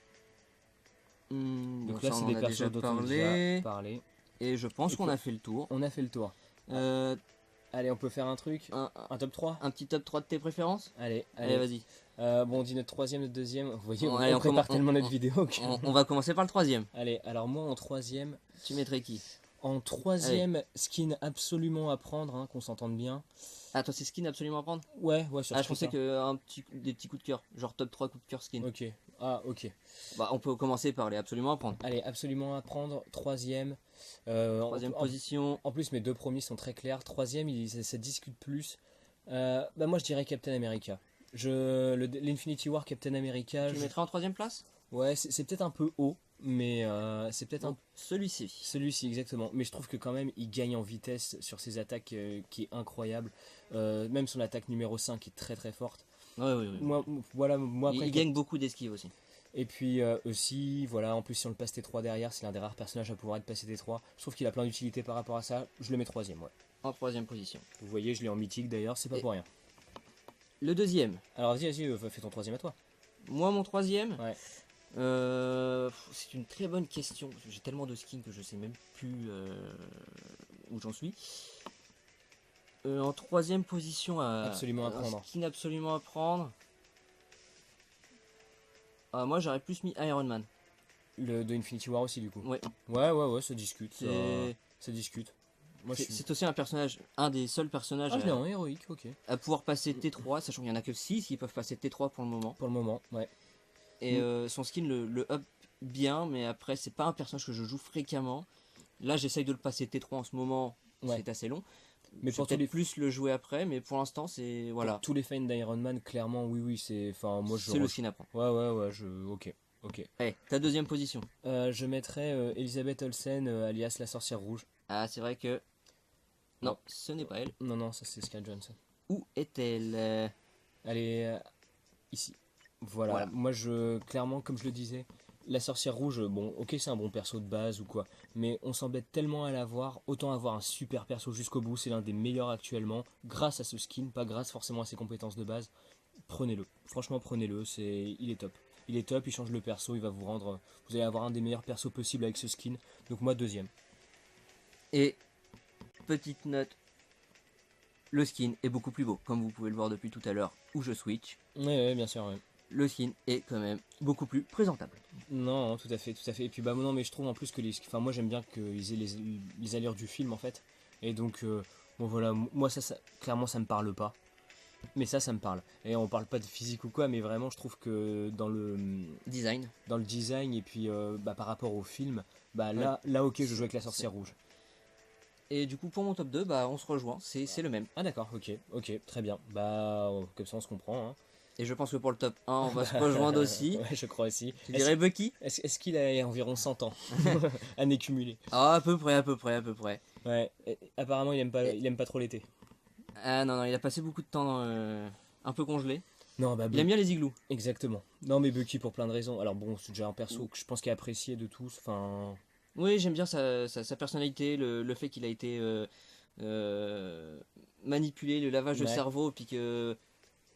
Donc Bon, là, ça, c'est on des en a persos déjà dont on a parlé. déjà parlé. Et je pense Et qu'on quoi a fait le tour. On a fait le tour. Euh, Allez, on peut faire un truc. un, Un top 3. un petit top 3 de tes préférences? Allez, Allez, allez. vas-y. Bon, on dit notre troisième, notre deuxième. Vous voyez, Bon, on, allez, on on prépare commen- tellement on- notre vidéo que... On va commencer par le troisième. Allez, alors moi en troisième. Tu mettrais qui? En troisième, skin absolument à prendre, hein, qu'on s'entende bien. Ah, toi, c'est skin absolument à prendre? Ouais, ouais, sur Ah, ce je pensais critère. que des petits coups de cœur. Genre top 3 coups de cœur skin. Ok. Ah, ok. Bah, on peut commencer par les absolument à prendre. Allez, absolument à prendre. Troisième. Troisième position. En plus, mes deux premiers sont très clairs. Troisième, ça discute plus. Bah moi, je dirais Captain America. L'Infinity War Captain America. Tu le mettrais en troisième place? Ouais, c'est peut-être un peu haut, mais c'est peut-être Donc, celui-ci. celui-ci exactement. Mais je trouve que quand même, il gagne en vitesse sur ses attaques, qui est incroyable. Même son attaque numéro 5 est très très forte. Ouais, ouais, ouais. Moi, voilà, moi Il après. gagne beaucoup d'esquive aussi. Et puis aussi, voilà, en plus si on le passe T3 derrière, c'est l'un des rares personnages à pouvoir être passé T3. Je trouve qu'il a plein d'utilité par rapport à ça. Je le mets troisième, ouais. En troisième position. Vous voyez, je l'ai en mythique d'ailleurs, c'est pas Et- pour rien. Le deuxième. Alors vas-y, fais ton troisième à toi. Moi, mon troisième. Ouais. C'est une très bonne question. Parce que j'ai tellement de skins que je sais même plus où j'en suis. En troisième position, Absolument à un prendre. skin absolument à prendre. Moi, j'aurais plus mis Iron Man. Le de Infinity War aussi du coup. Ouais. Ouais, ça discute. C'est Ça discute. Moi je suis. c'est aussi un personnage, un des seuls personnages Ah, je l'ai en héroïque, ok. à pouvoir passer T3, sachant qu'il n'y en a que 6 qui peuvent passer T3 pour le moment. Pour le moment, ouais. Et son skin le up bien, mais après, c'est pas un personnage que je joue fréquemment. Là, j'essaye de le passer T3 en ce moment, Ouais. c'est assez long. Mais je vais pour tous peut-être les, plus le jouer après, mais pour l'instant, c'est voilà, pour tous les fans d'Iron Man, clairement, oui, c'est. Enfin, moi je. c'est le skin à prendre. Ouais, ok. Ok. Allez, ta deuxième position. Je mettrais Elizabeth Olsen, alias la sorcière rouge. Ah, c'est vrai que non, Ouais. ce n'est pas elle. Non, ça c'est Scarlett Johansson. Où est-elle? Elle est ici. Voilà. Voilà. Moi, clairement, comme je le disais, la sorcière rouge, bon, ok, c'est un bon perso de base ou quoi, mais on s'embête tellement à l'avoir, autant avoir un super perso jusqu'au bout. C'est l'un des meilleurs actuellement, grâce à ce skin, pas grâce forcément à ses compétences de base. Prenez-le. Franchement, prenez-le. Il est top. Il est top. Il change le perso. Il va vous rendre. Vous allez avoir un des meilleurs persos possibles avec ce skin. Donc moi, deuxième. Et petite note, le skin est beaucoup plus beau, comme vous pouvez le voir depuis tout à l'heure où je switch. Ouais, bien sûr. Ouais. Le skin est quand même beaucoup plus présentable. Non, tout à fait, tout à fait. Et puis bah non, mais je trouve en plus que enfin moi j'aime bien qu'ils aient les allures du film en fait. Et donc bon voilà, moi clairement ça me parle pas. Mais ça me parle. Et on parle pas de physique ou quoi, mais vraiment je trouve que Design. dans le design et puis par rapport au film, bah là ok je joue avec la sorcière rouge. Et du coup pour mon top 2, bah on se rejoint, c'est le même. Ah d'accord, ok, très bien. Bah comme ça on se comprend. Hein. Et je pense que pour le top 1, on va se rejoindre aussi. Ouais, je crois aussi. Tu dirais Bucky? Est-ce qu'il a environ 100 ans années cumulées? Ah, à peu près, à peu près, à peu près. Ouais, apparemment il aime pas trop l'été. Ah non, non, il a passé beaucoup de temps un peu congelé. Non, bah Il aime bien les igloos. exactement. Non, mais Bucky pour plein de raisons. Alors bon, c'est déjà un perso que je pense qu'il est apprécié de tous. Enfin, Oui, j'aime bien sa personnalité, le fait qu'il a été manipulé, le lavage de ouais. cerveau, puis que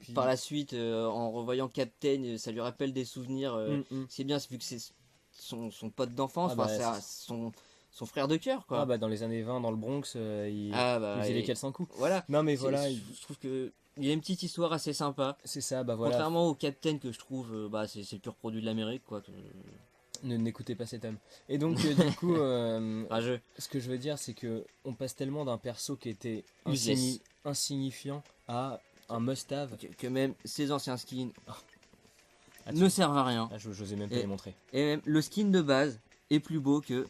Puis, par la suite, en revoyant Captain, ça lui rappelle des souvenirs. C'est bien, vu que c'est son pote d'enfance, Ah bah, enfin, son frère de cœur, Ah quoi. bah dans les années 20 dans le Bronx, il Bah, faisait et lesquels sans coup. voilà. Non mais voilà, Je trouve que il y a une petite histoire assez sympa. c'est ça, bah voilà. Contrairement au Captain que je trouve, bah, c'est le pur produit de l'Amérique, quoi. N'écoutez pas cet homme. Et donc du coup, Rageux. ce que je veux dire, c'est que on passe tellement d'un perso qui était Useless. insignifiant à un must-have. Que même ses anciens skins Ah, ne servent à rien. ah, j'osais même pas Et- les montrer. Et même le skin de base est plus beau que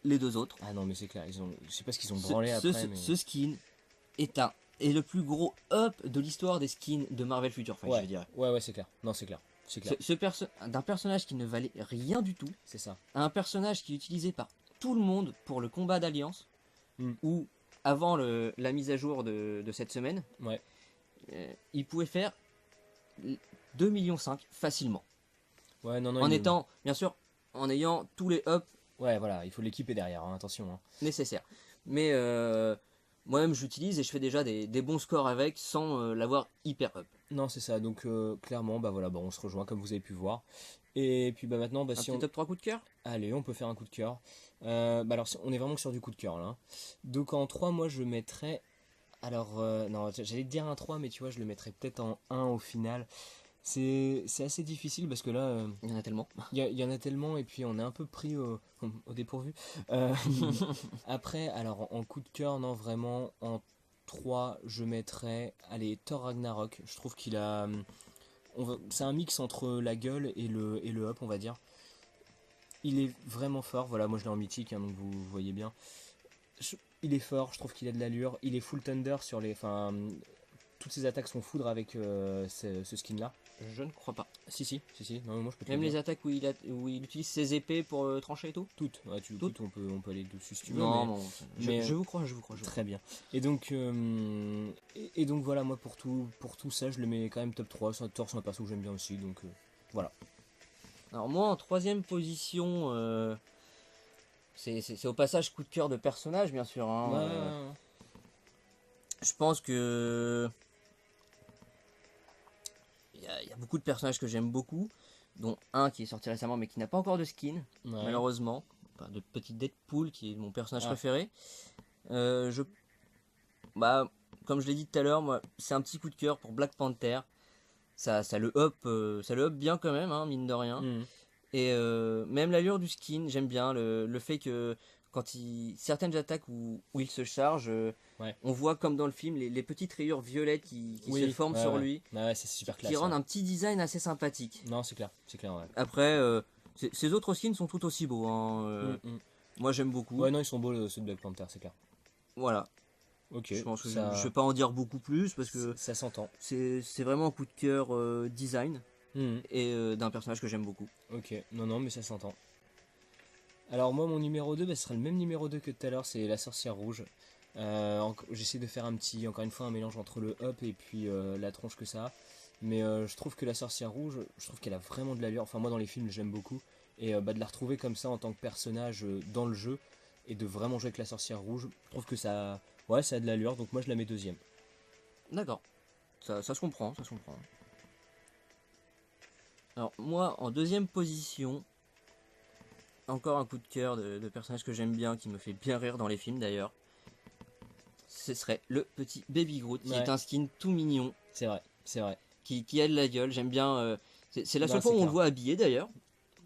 les deux autres. Ah non mais c'est clair, je sais pas ce qu'ils ont branlé Ce, après. ce- Mais... ce skin est le plus gros up de l'histoire des skins de Marvel Future Fight, je dirais. ouais, c'est clair. Non, c'est clair. C'est clair. D'un personnage qui ne valait rien du tout C'est ça. à un personnage qui est utilisé par tout le monde pour le combat d'alliance, Mm. ou avant la mise à jour de cette semaine, Ouais. il pouvait faire 2,5 millions facilement. Ouais, non, En étant, bien sûr, en ayant tous les ups Ouais, voilà, il faut l'équiper derrière, hein, attention. Hein. nécessaires. Mais moi-même, j'utilise et je fais déjà des bons scores avec sans l'avoir hyper up. Non, c'est ça, donc clairement, bah voilà, bah, on se rejoint comme vous avez pu voir. Et puis bah maintenant, bah, Un si petit on... top 3 coup de cœur. Allez, on peut faire un coup de cœur. Bah alors, on est vraiment que sur du coup de cœur là. Hein. Donc en 3, moi je mettrais... Alors, non, j'allais te dire un 3, mais tu vois, je le mettrais peut-être en 1 au final. C'est assez difficile parce que là, Il y en a tellement. il y en a tellement et puis on est un peu pris au dépourvu. Euh, après, alors en coup de cœur, non, vraiment, en 3, je mettrais, allez, Thor Ragnarok. Je trouve qu'il a... c'est un mix entre la gueule et le up, on va dire. Il est vraiment fort, voilà, moi je l'ai en mythique, hein, donc vous voyez bien. Il est fort, je trouve qu'il a de l'allure. Il est full thunder sur les... Enfin, toutes ses attaques sont foudre avec ce skin-là. Je ne crois pas. Si, non, moi je peux te Même le les dire. attaques où il utilise ses épées pour trancher et tout. Toutes, ouais, Toutes. on peut aller dessus si tu veux. Non, mais- non, mais- je vous crois, je vous crois. Très bien. Et donc, et donc voilà, moi pour tout ça, je le mets quand même top 3. Thor, c'est un perso que j'aime bien aussi, donc voilà. Alors moi en troisième position, c'est au passage coup de cœur de personnage bien sûr. Hein, Ouais. je pense que il y a beaucoup de personnages que j'aime beaucoup, dont un qui est sorti récemment mais qui n'a pas encore de skin, Ouais. malheureusement. Enfin, de petit Deadpool qui est mon personnage Ah. préféré. Bah, comme je l'ai dit tout à l'heure, moi c'est un petit coup de cœur pour Black Panther. Ça le up bien quand même, hein, mine de rien. Mhm. Et même l'allure du skin, j'aime bien le fait que quand certaines attaques où il se charge, Ouais. on voit comme dans le film les petites rayures violettes qui Oui, se forment ouais, sur ouais. lui, Ouais, c'est super classe. qui rendent Ouais. un petit design assez sympathique. Non, c'est clair, ouais. Après, ces autres skins sont tout aussi beaux. Hein, Mhm. moi j'aime beaucoup. Ouais, non, ils sont beaux ceux de Black Panther, c'est clair. Voilà. Ok, Je pense que ça, je vais pas en dire beaucoup plus parce que ça s'entend. c'est vraiment un coup de cœur design Mhm. et d'un personnage que j'aime beaucoup. Ok, non, non, mais ça s'entend. Alors moi, mon numéro 2 bah, ce sera le même numéro 2 que tout à l'heure, c'est la sorcière rouge. J'essaie de faire encore une fois, un mélange entre le hop et puis la tronche que ça a. Mais je trouve que la sorcière rouge, je trouve qu'elle a vraiment de l'allure. Enfin, moi, dans les films, j'aime beaucoup. Et bah, de la retrouver comme ça en tant que personnage dans le jeu et de vraiment jouer avec la sorcière rouge, je trouve que ça, ouais, ça a de l'allure. Donc moi, je la mets deuxième. D'accord, ça se comprend, ça se comprend. Alors moi, en deuxième position, encore un coup de cœur de personnage que j'aime bien, qui me fait bien rire dans les films d'ailleurs. Ce serait le petit Baby Groot, qui Ouais, est un skin tout mignon, c'est vrai, c'est vrai. qui a de la gueule. J'aime bien. C'est la Non, seule fois c'est où on le clair. voit habillé d'ailleurs.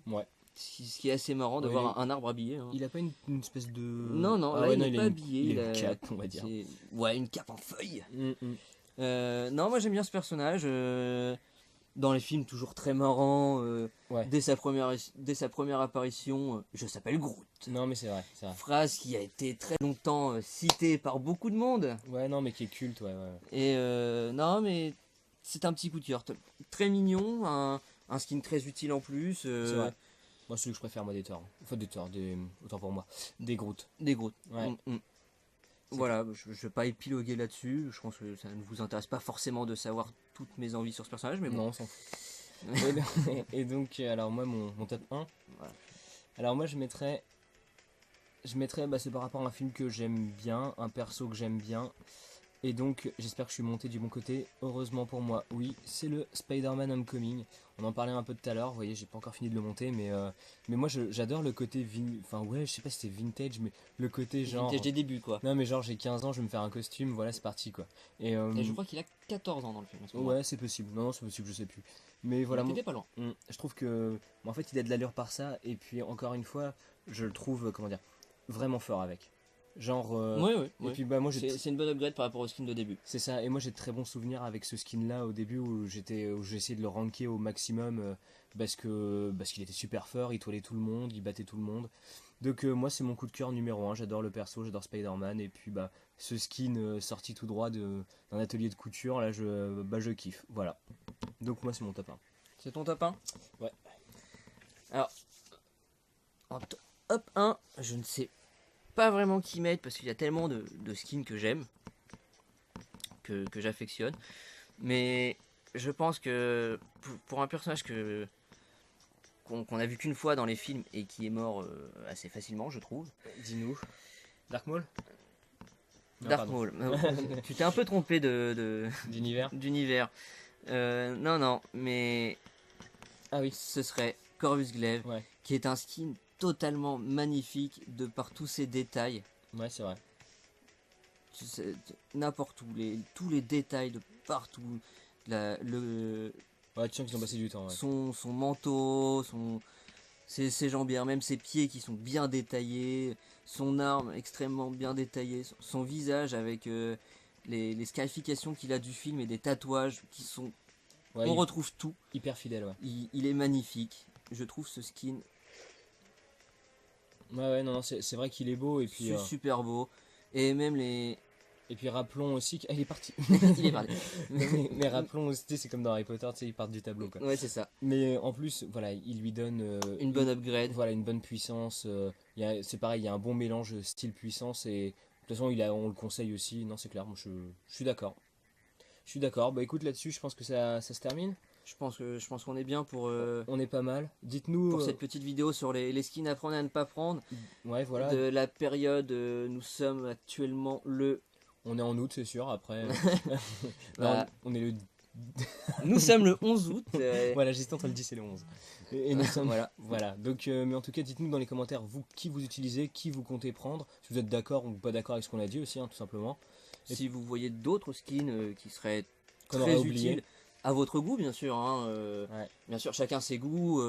Ouais. Ce qui est assez marrant de Ouais, voir un arbre habillé, hein. il a pas une espèce de. Non, non, Ah là ouais, il non, n'est pas habillé. il a une cape, on va dire. Ouais, une cape en feuille. Mm, mm. Non, moi j'aime bien ce personnage. Dans les films, toujours très marrant. Ouais. Dès sa première apparition, je s'appelle Groot. Non, mais c'est vrai, c'est vrai. Phrase qui a été très longtemps citée par beaucoup de monde. Ouais, non, mais qui est culte, ouais, ouais. Et non, mais c'est un petit coup de cœur. Très mignon, un skin très utile en plus. C'est vrai. Moi, celui que je préfère, moi, des Thor. Enfin, autant pour moi. Des Groot. Des Groot. Ouais. C'est Voilà, je ne vais pas épiloguer là-dessus. Je pense que ça ne vous intéresse pas forcément de savoir toutes mes envies sur ce personnage, mais bon. Non, on s'en fout. Et donc, alors, moi, mon top 1. Voilà. Alors, moi, je mettrais. Bah, c'est par rapport à un film que j'aime bien, un perso que j'aime bien. Et donc, j'espère que je suis monté du bon côté. Heureusement pour moi, oui, c'est le Spider-Man Homecoming. On en parlait un peu tout à l'heure. Vous voyez, j'ai pas encore fini de le monter, mais moi, j'adore le côté enfin, ouais, je sais pas si c'est vintage, mais le côté genre. Vintage des débuts, quoi. Non, mais genre, j'ai 15 ans, je vais me faire un costume, voilà, c'est parti, quoi. Et je crois qu'il a 14 ans dans le film. À ce moment-là. ouais, c'est possible. Non, non, c'est possible, je sais plus. Mais voilà, Il était pas loin. je trouve que. En fait, il a de l'allure par ça. Et puis, encore une fois, je le trouve, comment dire, vraiment fort avec. Genre. Oui. Et puis, bah, moi, C'est une bonne upgrade par rapport au skin de début. c'est ça, et moi j'ai de très bons souvenirs avec ce skin là au début où j'ai essayé de le ranker au maximum parce qu'il était super fort, il toilait tout le monde, il battait tout le monde. Donc moi c'est mon coup de cœur numéro un, j'adore le perso, j'adore Spider-Man et puis bah ce skin sorti tout droit d'un atelier de couture là je kiffe. Voilà. Donc moi c'est mon top 1. C'est ton top 1? Ouais. Alors, en top 1, je ne sais pas vraiment qui mettre parce qu'il y a tellement de skins que j'aime, que j'affectionne. Mais je pense que pour un personnage qu'on a vu qu'une fois dans les films et qui est mort assez facilement, je trouve. Dis-nous. Dark Maul. Non, Dark pardon. Maul. Tu t'es un peu trompé D'univers. d'univers. Non, mais Ah oui. ce serait Corvus Glaive, Ouais. qui est un skin totalement magnifique de par tous ses détails. Ouais, c'est vrai. N'importe où, tous les détails de partout. Ouais, tu sens qu'ils ont passé du temps. Ouais. Son manteau, ses jambières, même ses pieds qui sont bien détaillés, son arme extrêmement bien détaillée, son visage avec les scarifications qu'il a du film et des tatouages qui sont... Ouais, on retrouve tout. hyper fidèle, ouais. Il est magnifique. Je trouve ce skin Ouais, non, c'est vrai qu'il est beau et puis. super beau. Et même les... Et puis rappelons aussi qu'il est parti. Il est parti. mais rappelons aussi, c'est comme dans Harry Potter, tu sais, ils partent du tableau quoi. Ouais, c'est ça. Mais en plus, voilà, il lui donne Une bonne upgrade. voilà, une bonne puissance. C'est pareil, il y a un bon mélange style puissance et de toute façon, on le conseille aussi. Non, c'est clair, moi je suis d'accord. Je suis d'accord. Bah écoute, là-dessus, je pense que ça se termine. Je pense qu'on est bien pour On est pas mal. Dites-nous. cette petite vidéo sur les skins à prendre et à ne pas prendre. Ouais, voilà. De la période, nous sommes actuellement On est en août, c'est sûr. Après, Bah, on est le. nous sommes le 11 août. Voilà, j'hésitais entre le 10 et le 11. Et nous sommes. Voilà. Donc, mais en tout cas, dites-nous dans les commentaires, vous, qui vous utilisez, qui vous comptez prendre, si vous êtes d'accord ou pas d'accord avec ce qu'on a dit aussi, hein, tout simplement. Si vous voyez d'autres skins qui seraient Qu'on très aurait oublié. utiles, à votre goût, bien sûr. Hein, Ouais. Bien sûr, chacun ses goûts.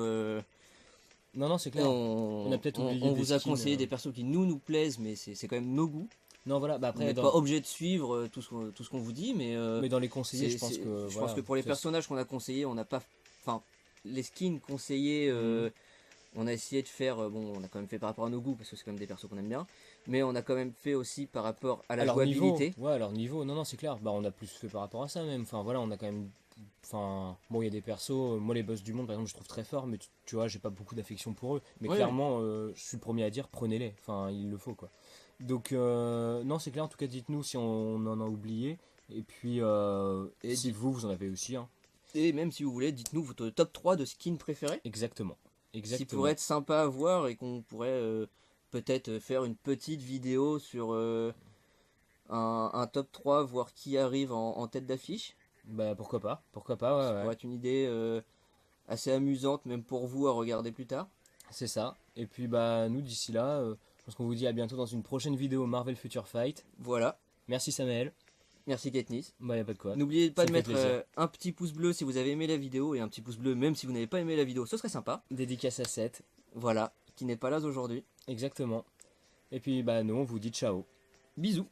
Non, c'est clair. On a peut-être oublié on des vous a skins, conseillé des persos qui nous plaisent, mais c'est quand même nos goûts. Non, voilà, bah On après, n'est pas obligé de suivre tout ce qu'on vous dit, mais mais dans les conseillers, je pense c'est- que. je voilà, pense que pour les ça, personnages qu'on a conseillés, on n'a pas. Enfin, les skins conseillés, On a essayé de faire, bon, on a quand même fait par rapport à nos goûts, parce que c'est quand même des persos qu'on aime bien, mais on a quand même fait aussi par rapport à la Alors jouabilité. niveau, ouais, alors niveau, non, non, c'est clair. Bah, on a plus fait par rapport à ça même. Enfin, voilà, on a quand même. Enfin, bon, il y a des persos. Moi, les boss du monde, par exemple, je trouve très forts, mais tu vois, j'ai pas beaucoup d'affection pour eux. Mais Ouais, clairement, je suis le premier à dire, prenez-les. Enfin, il le faut, quoi. Donc, non, c'est clair. En tout cas, dites-nous si on en a oublié. Et puis, et, si vous en avez aussi, hein. et même si vous voulez, dites-nous votre top 3 de skins préférés, Exactement. ce qui pourrait Exactement. être sympa à voir et qu'on pourrait peut-être faire une petite vidéo sur un top 3, voir qui arrive en tête d'affiche. Bah, pourquoi pas? Pourquoi pas, Ça ouais, ouais. pourrait être une idée assez amusante, même pour vous à regarder plus tard. C'est ça. Et puis, bah, nous, d'ici là, je pense qu'on vous dit à bientôt dans une prochaine vidéo Marvel Future Fight. Voilà, Merci, Samuel. merci Katniss. Bah, y a pas de quoi. N'oubliez pas Ça de me fait mettre plaisir. un petit pouce bleu si vous avez aimé la vidéo et un petit pouce bleu même si vous n'avez pas aimé la vidéo, ce serait sympa. Dédicace à 7. Voilà, qui n'est pas là aujourd'hui. Exactement. Et puis, bah, nous, on vous dit ciao. Bisous.